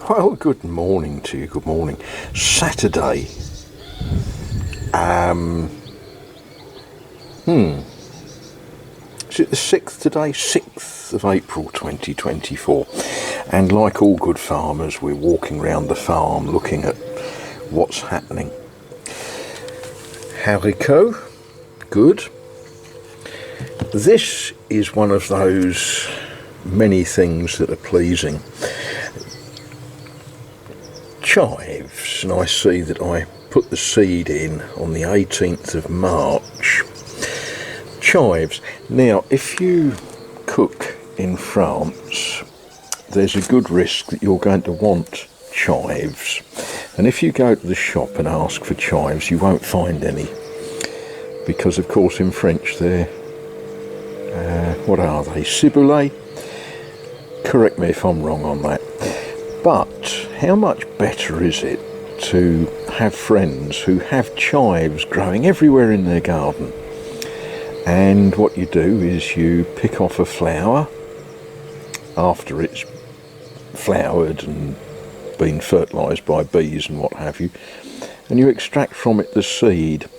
Well, good morning to you, good morning. Saturday. Is it the 6th today? 6th of April 2024. And like all good farmers, we're walking around the farm looking at what's happening. Haricot, good. This is one of those many things that are pleasing. Chives, and I see that I put the seed in on the 18th of March. Chives. Now, if you cook in France, there's a good risk that you're going to want chives. And if you go to the shop and ask for chives, you won't find any. Because, of course, in French, they're, what are they? Ciboulette? Correct me if I'm wrong on that. But how much better is it to have friends who have chives growing everywhere in their garden? And what you do is you pick off a flower after it's flowered and been fertilised by bees and what have you, and you extract from it the seed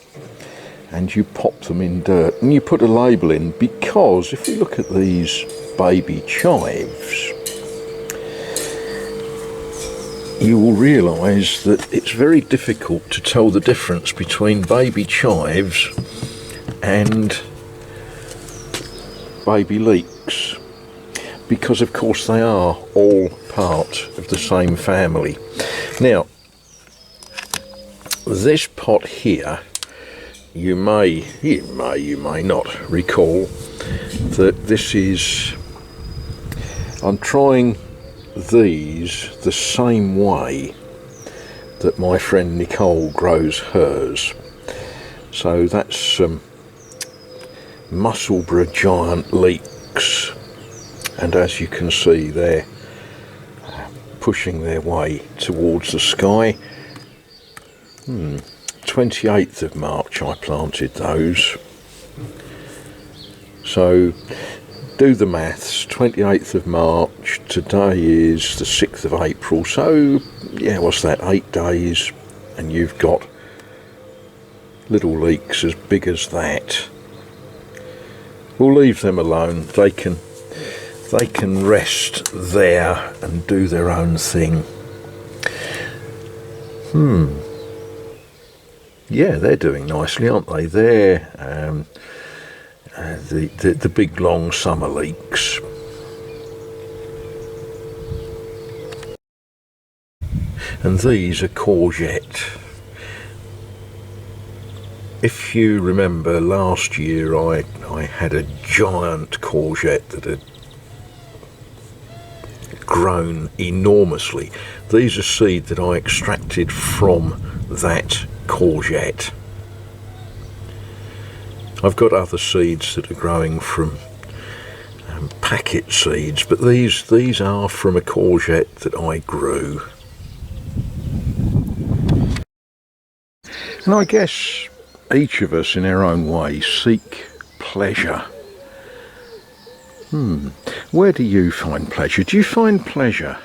and you pop them in dirt and you put a label in, because if you look at these baby chives, you will realise that it's very difficult to tell the difference between baby chives and baby leeks, because of course they are all part of the same family. Now, this pot here, you may not recall that this is, I'm trying these the same way that my friend Nicole grows hers. So that's some Musselburgh giant leeks, and as you can see they're pushing their way towards the sky. 28th of March I planted those, so do the maths. 28th of March, today is the 6th of April, so yeah, what's that, 8 days, and you've got little leeks as big as that. We'll leave them alone. They can rest there and do their own thing. Yeah, they're doing nicely, aren't they? They're the big long summer leeks. And these are courgette. If you remember last year, I had a giant courgette that had grown enormously. These are seed that I extracted from that courgette. I've got other seeds that are growing from packet seeds, but these are from a courgette that I grew. And I guess each of us in our own way seek pleasure. Where do you find pleasure? Do you find pleasure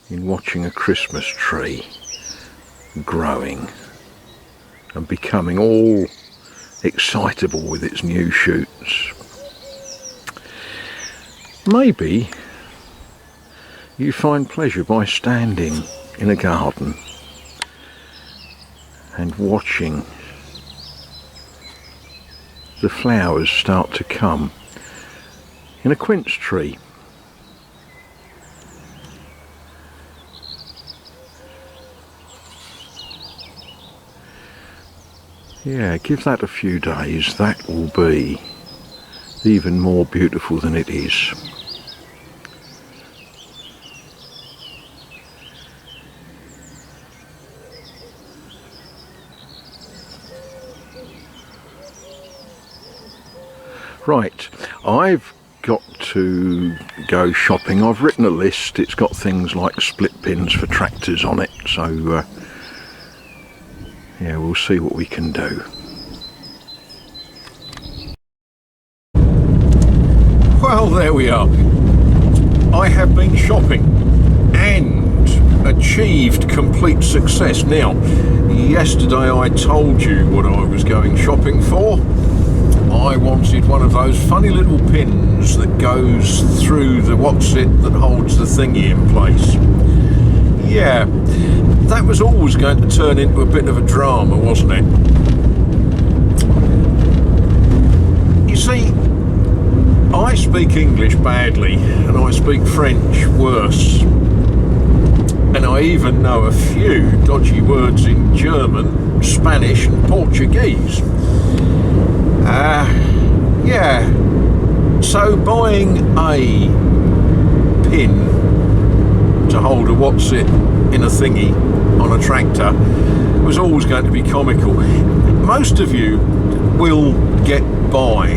in watching a Christmas tree growing and becoming all excitable with its new shoots? Maybe you find pleasure by standing in a garden and watching the flowers start to come in a quince tree. Yeah, give that a few days, that will be even more beautiful than it is. Right, I've got to go shopping. I've written a list. It's got things like split pins for tractors on it, so yeah, we'll see what we can do. Well, there we are. I have been shopping, and achieved complete success. Now, yesterday I told you what I was going shopping for. I wanted one of those funny little pins that goes through the that holds the thingy in place. Yeah, that was always going to turn into a bit of a drama, wasn't it? You see, I speak English badly and I speak French worse, and I even know a few dodgy words in German, Spanish and Portuguese. Yeah, so buying a pin to hold a in a thingy on a tractor was always going to be comical. Most of you will get by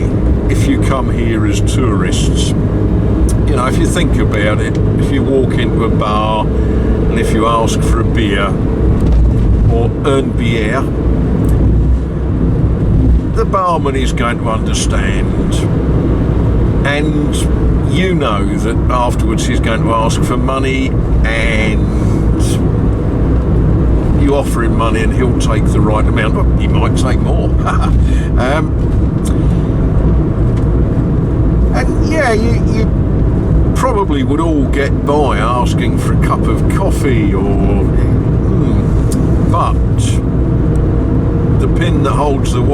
if you come here as tourists. You know, if you think about it, if you walk into a bar and if you ask for a beer or un bière, the barman is going to understand, and you know that afterwards he's going to ask for money, and you offer him money and he'll take the right amount. Well, he might take more. And yeah, you probably would all get by asking for a cup of coffee but the pin that holds the in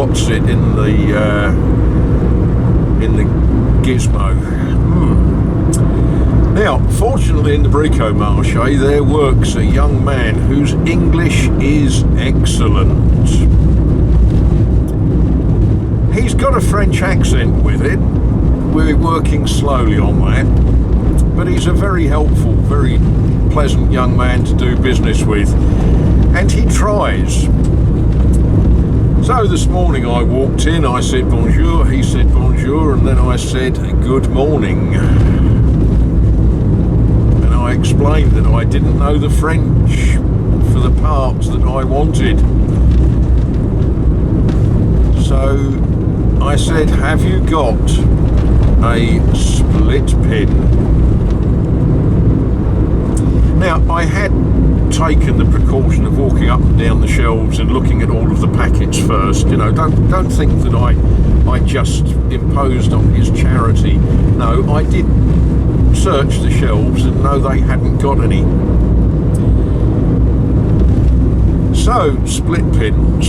the gizmo. Now, fortunately in the Brico-Marché there works a young man whose English is excellent. He's got a French accent with it. We're working slowly on that, but he's a very helpful, very pleasant young man to do business with, and he tries. So this morning I walked in, I said bonjour, he said bonjour, and then I said good morning. And I explained that I didn't know the French for the parts that I wanted. So I said, have you got a split pin? Now, I had taken the precaution of walking up and down the shelves and looking at all of the packets first. You know, don't think that I just imposed on his charity. No, I did search the shelves and no, they hadn't got any. So, split pin.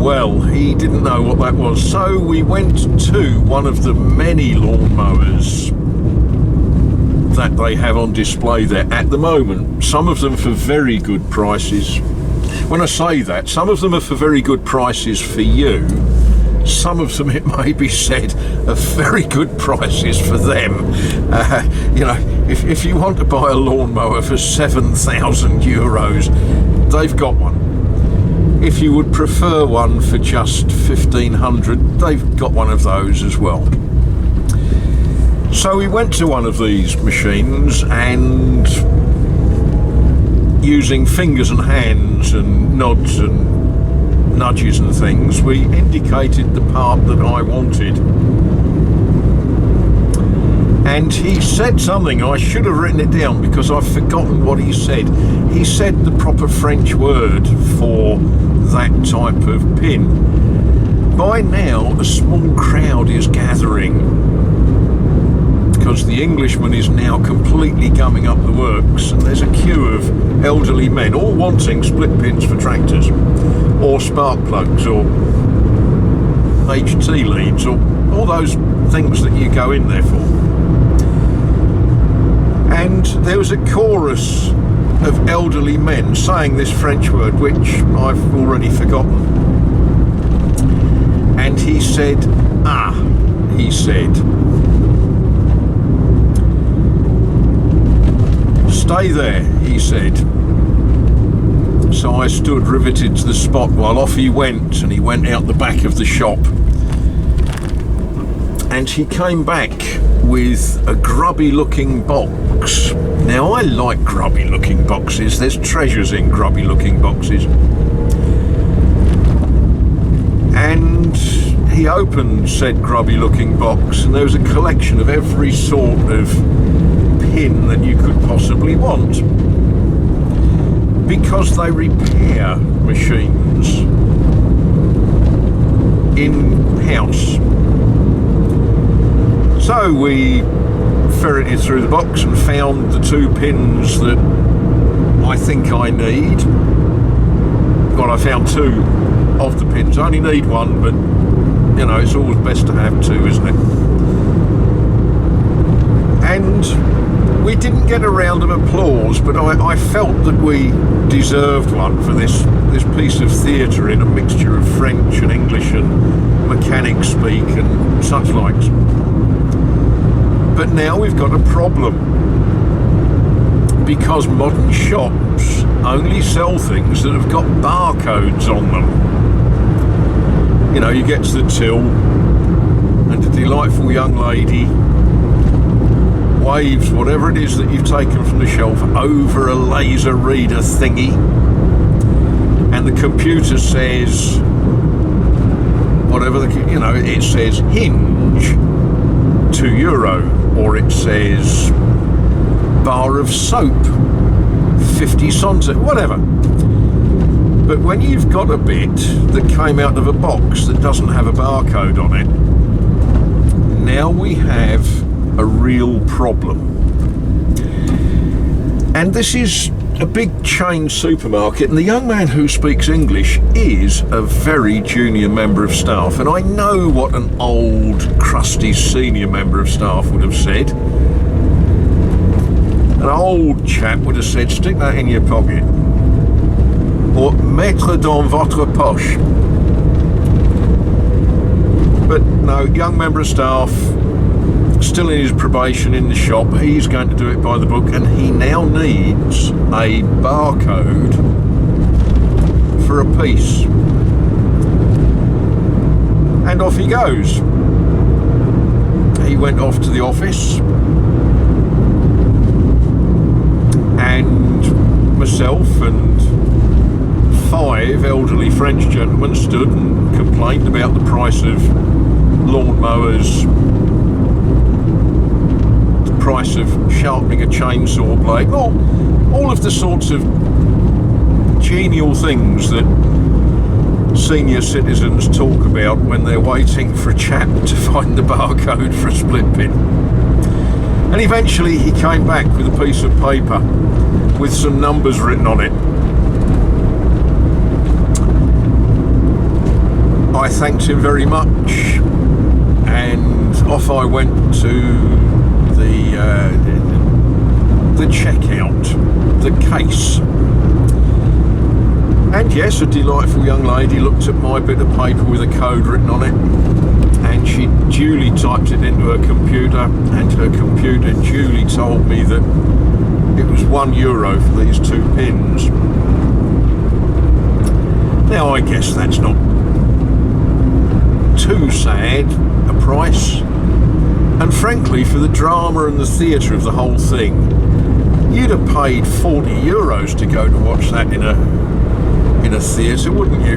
Well, he didn't know what that was, so we went to one of the many lawnmowers that they have on display there at the moment. Some of them for very good prices. When I say that, some of them are for very good prices for you. Some of them, it may be said, are very good prices for them. You know, if you want to buy a lawnmower for €7,000, they've got one. If you would prefer one for just $1,500, they've got one of those as well. So we went to one of these machines, and using fingers and hands and nods and nudges and things, we indicated the part that I wanted. And he said something, I should have written it down because I've forgotten what he said. He said the proper French word for that type of pin. By now, a small crowd is gathering because the Englishman is now completely gumming up the works, and there's a queue of elderly men all wanting split pins for tractors, or spark plugs, or HT leads, or all those things that you go in there for. And there was a chorus of elderly men saying this French word, which I've already forgotten. And he said, he said, stay there, he said. So I stood riveted to the spot while off he went, and he went out the back of the shop. And he came back with a grubby looking box. Now, I like grubby looking boxes. There's treasures in grubby looking boxes. And he opened said grubby looking box, and there was a collection of every sort of pin that you could possibly want, because they repair machines in-house. So we ferreted through the box and found the 2 pins that I think I need. Well, I found 2 of the pins. I only need 1, but you know, it's always best to have 2, isn't it? And we didn't get a round of applause, but I felt that we deserved one for this piece of theatre in a mixture of French and English and mechanic speak and such likes. But now we've got a problem, because modern shops only sell things that have got barcodes on them. You know, you get to the till and a delightful young lady waves whatever it is that you've taken from the shelf over a laser reader thingy, and the computer says whatever it says hinge €2, or it says bar of soap 50 cents, whatever. But when you've got a bit that came out of a box that doesn't have a barcode on it, now we have a real problem. And this is a big chain supermarket, and the young man who speaks English is a very junior member of staff, and I know what an old crusty senior member of staff would have said. An old chap would have said, stick that in your pocket, or mettre dans votre poche. But no, young member of staff, still in his probation in the shop, he's going to do it by the book, and he now needs a barcode for a piece. And off he goes. He went off to the office, and myself and 5 elderly French gentlemen stood and complained about the price of lawnmowers, price of sharpening a chainsaw blade, all of the sorts of genial things that senior citizens talk about when they're waiting for a chap to find the barcode for a split pin. And eventually he came back with a piece of paper with some numbers written on it. I thanked him very much, and off I went to the checkout, the case. And yes, a delightful young lady looked at my bit of paper with a code written on it, and she duly typed it into her computer, and her computer duly told me that it was €1 for these 2 pins. Now I guess that's not too sad a price, and frankly, for the drama and the theatre of the whole thing, you'd have paid €40 to go to watch that in a theatre, wouldn't you?